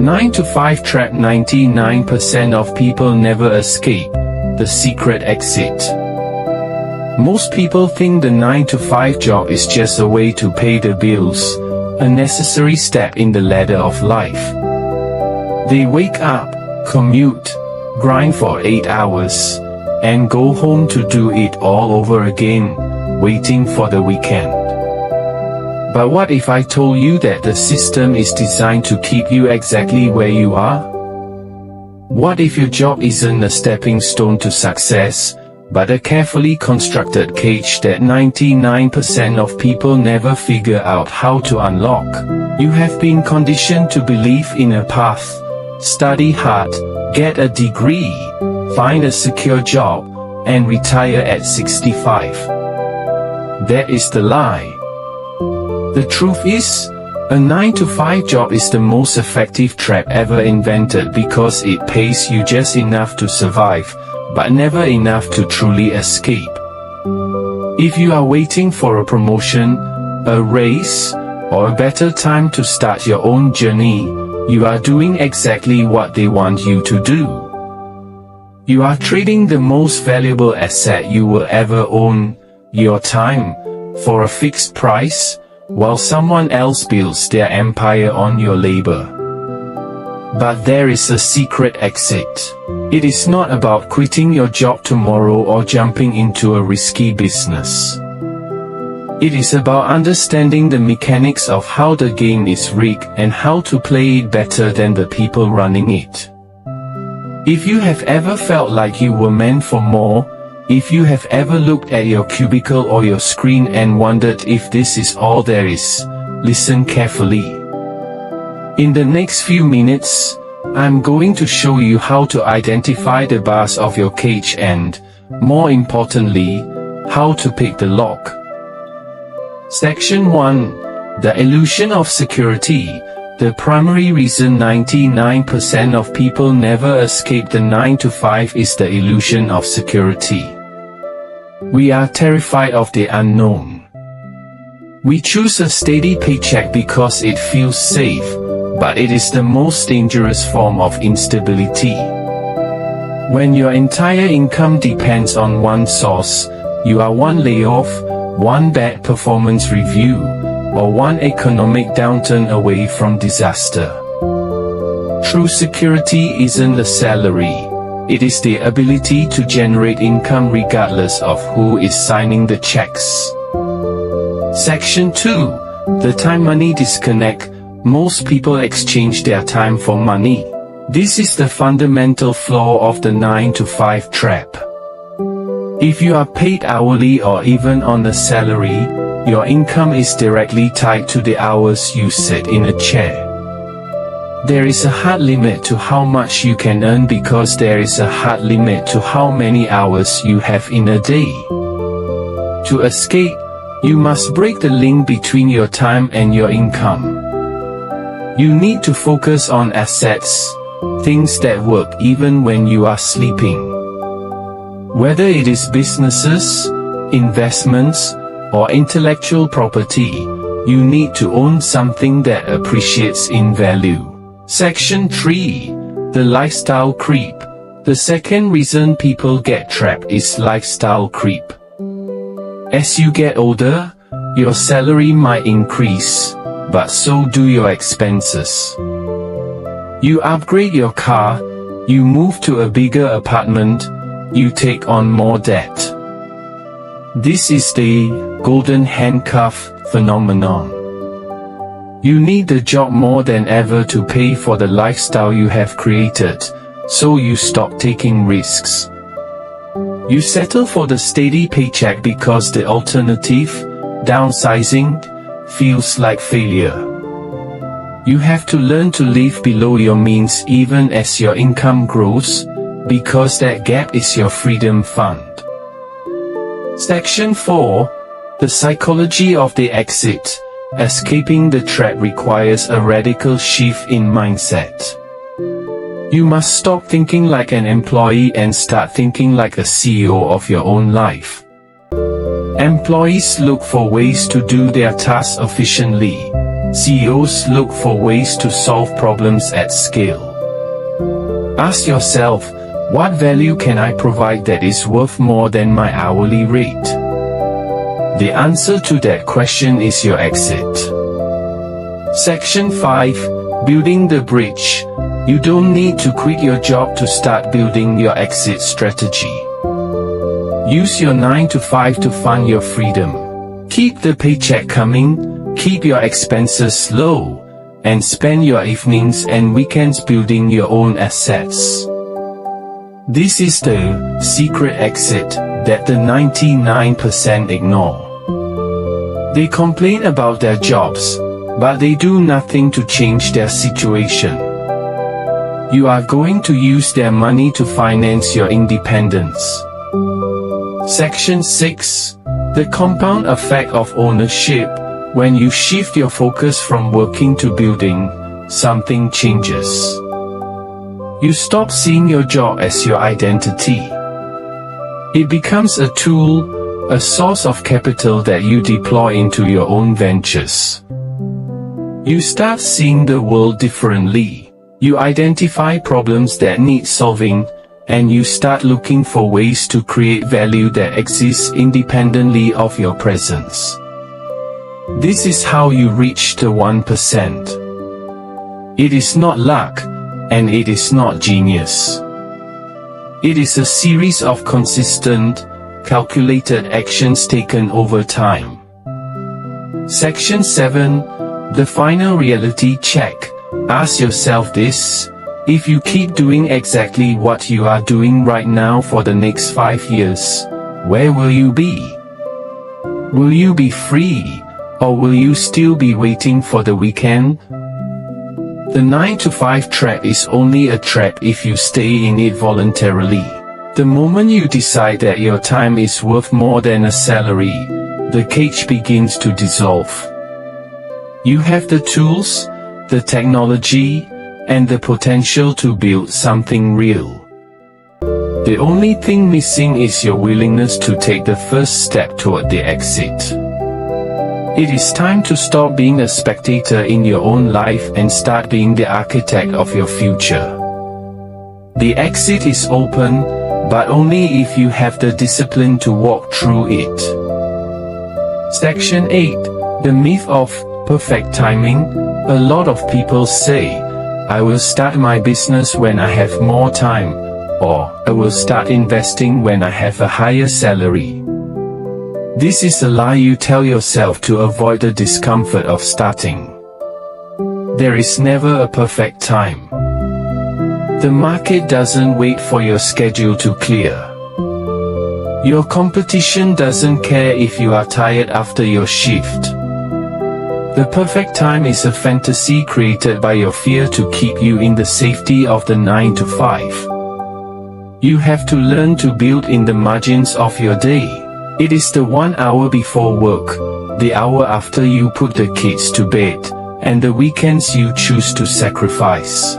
9 to 5 trap. 99% of people never escape the secret exit. Most people think the 9 to 5 job is just a way to pay the bills, a necessary step in the ladder of life. They wake up, commute, grind for 8 hours, and go home to do it all over again, waiting for the weekend. But what if I told you that the system is designed to keep you exactly where you are? What if your job isn't a stepping stone to success, but a carefully constructed cage that 99% of people never figure out how to unlock? You have been conditioned to believe in a path: study hard, get a degree, find a secure job, and retire at 65. That is the lie. The truth is, a 9 to 5 job is the most effective trap ever invented because it pays you just enough to survive, but never enough to truly escape. If you are waiting for a promotion, a raise, or a better time to start your own journey, you are doing exactly what they want you to do. You are trading the most valuable asset you will ever own, your time, for a fixed price, while someone else builds their empire on your labor. But there is a secret exit. It is not about quitting your job tomorrow or jumping into a risky business. It is about understanding the mechanics of how the game is rigged and how to play it better than the people running it. If you have ever felt like you were meant for more, if you have ever looked at your cubicle or your screen and wondered if this is all there is, listen carefully. In the next few minutes, I'm going to show you how to identify the bars of your cage and, more importantly, how to pick the lock. Section 1. The illusion of security. The primary reason 99% of people never escape the 9 to 5 is the illusion of security. We are terrified of the unknown. We choose a steady paycheck because it feels safe, but it is the most dangerous form of instability. When your entire income depends on one source, you are one layoff, one bad performance review, or one economic downturn away from disaster. True security isn't a salary. It is the ability to generate income regardless of who is signing the checks. Section 2. The time-money disconnect. Most people exchange their time for money. This is the fundamental flaw of the 9 to 5 trap. If you are paid hourly or even on a salary, your income is directly tied to the hours you sit in a chair. There is a hard limit to how much you can earn because there is a hard limit to how many hours you have in a day. To escape, you must break the link between your time and your income. You need to focus on assets, things that work even when you are sleeping. Whether it is businesses, investments, or intellectual property, you need to own something that appreciates in value. Section 3. The lifestyle creep. The second reason people get trapped is lifestyle creep. As you get older, your salary might increase, but so do your expenses. You upgrade your car, you move to a bigger apartment, you take on more debt. This is the golden handcuff phenomenon. You need the job more than ever to pay for the lifestyle you have created, so you stop taking risks. You settle for the steady paycheck because the alternative, downsizing, feels like failure. You have to learn to live below your means even as your income grows, because that gap is your freedom fund. Section 4. The psychology of the exit. Escaping the trap requires a radical shift in mindset. You must stop thinking like an employee and start thinking like a CEO of your own life. Employees look for ways to do their tasks efficiently. CEOs look for ways to solve problems at scale. Ask yourself, what value can I provide that is worth more than my hourly rate? The answer to that question is your exit. Section 5. Building the bridge. You don't need to quit your job to start building your exit strategy. Use your 9 to 5 to fund your freedom. Keep the paycheck coming, keep your expenses low, and spend your evenings and weekends building your own assets. This is the secret exit that the 99% ignore. They complain about their jobs, but they do nothing to change their situation. You are going to use their money to finance your independence. Section 6. The compound effect of ownership. When you shift your focus from working to building, something changes. You stop seeing your job as your identity. It becomes a tool, a source of capital that you deploy into your own ventures. You start seeing the world differently. You identify problems that need solving, and you start looking for ways to create value that exists independently of your presence. This is how you reach the 1%. It is not luck, and it is not genius. It is a series of consistent, calculated actions taken over time. Section 7. The final reality check. Ask yourself this: if you keep doing exactly what you are doing right now for the next 5 years, where will you be? Will you be free, or will you still be waiting for the weekend? The 9 to 5 trap is only a trap if you stay in it voluntarily. The moment you decide that your time is worth more than a salary, the cage begins to dissolve. You have the tools, the technology, and the potential to build something real. The only thing missing is your willingness to take the first step toward the exit. It is time to stop being a spectator in your own life and start being the architect of your future. The exit is open, but only if you have the discipline to walk through it. Section 8. The myth of perfect timing. A lot of people say, I will start my business when I have more time, or I will start investing when I have a higher salary. This is a lie you tell yourself to avoid the discomfort of starting. There is never a perfect time. The market doesn't wait for your schedule to clear. Your competition doesn't care if you are tired after your shift. The perfect time is a fantasy created by your fear to keep you in the safety of the 9 to 5. You have to learn to build in the margins of your day. It is the 1 hour before work, the hour after you put the kids to bed, and the weekends you choose to sacrifice.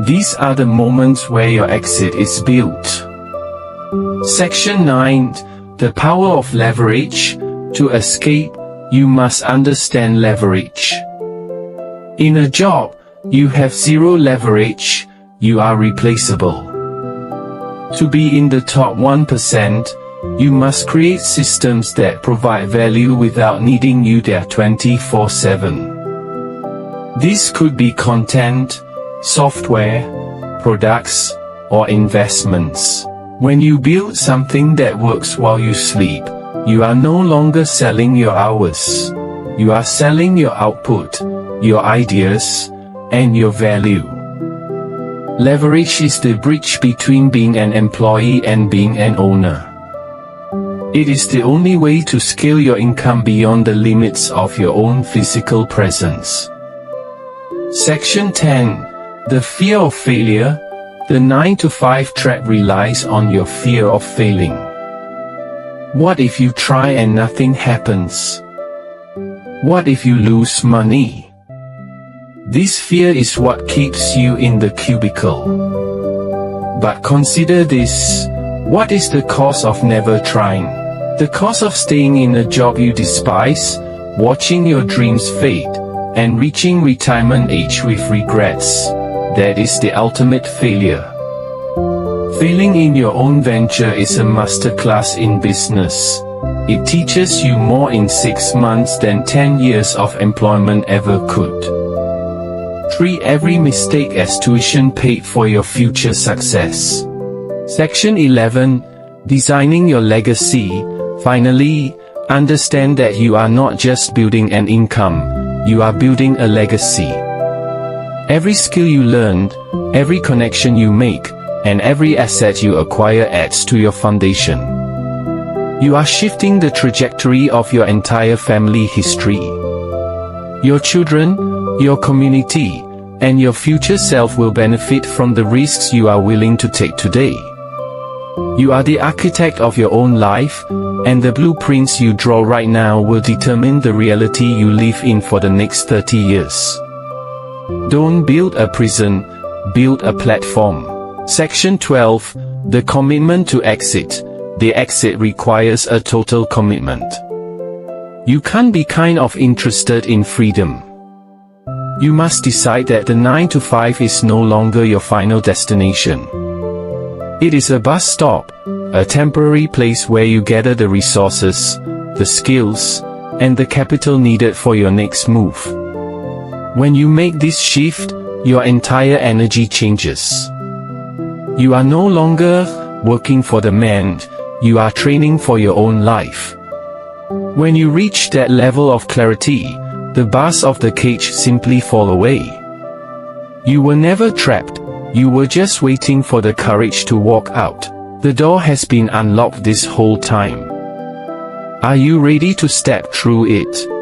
These are the moments where your exit is built. Section 9. The power of leverage. To escape, you must understand leverage. In a job, you have zero leverage, you are replaceable. To be in the top 1%, you must create systems that provide value without needing you there 24/7. This could be content, software, products, or investments. When you build something that works while you sleep, you are no longer selling your hours. You are selling your output, your ideas, and your value. Leverage is the bridge between being an employee and being an owner. It is the only way to scale your income beyond the limits of your own physical presence. Section 10. The fear of failure. The 9 to 5 trap relies on your fear of failing. What if you try and nothing happens? What if you lose money? This fear is what keeps you in the cubicle. But consider this: what is the cost of never trying? The cost of staying in a job you despise, watching your dreams fade, and reaching retirement age with regrets. That is the ultimate failure. Failing in your own venture is a masterclass in business. It teaches you more in 6 months than 10 years of employment ever could. Treat every mistake as tuition paid for your future success. Section 11. Designing your legacy. Finally, understand that you are not just building an income, you are building a legacy. Every skill you learned, every connection you make, and every asset you acquire adds to your foundation. You are shifting the trajectory of your entire family history. Your children, your community, and your future self will benefit from the risks you are willing to take today. You are the architect of your own life, and the blueprints you draw right now will determine the reality you live in for the next 30 years. Don't build a prison, build a platform. Section 12. The commitment to exit. The exit requires a total commitment. You can't be kind of interested in freedom. You must decide that the 9 to 5 is no longer your final destination. It is a bus stop, a temporary place where you gather the resources, the skills, and the capital needed for your next move. When you make this shift, your entire energy changes. You are no longer working for the man, you are training for your own life. When you reach that level of clarity, the bars of the cage simply fall away. You were never trapped, you were just waiting for the courage to walk out. The door has been unlocked this whole time. Are you ready to step through it?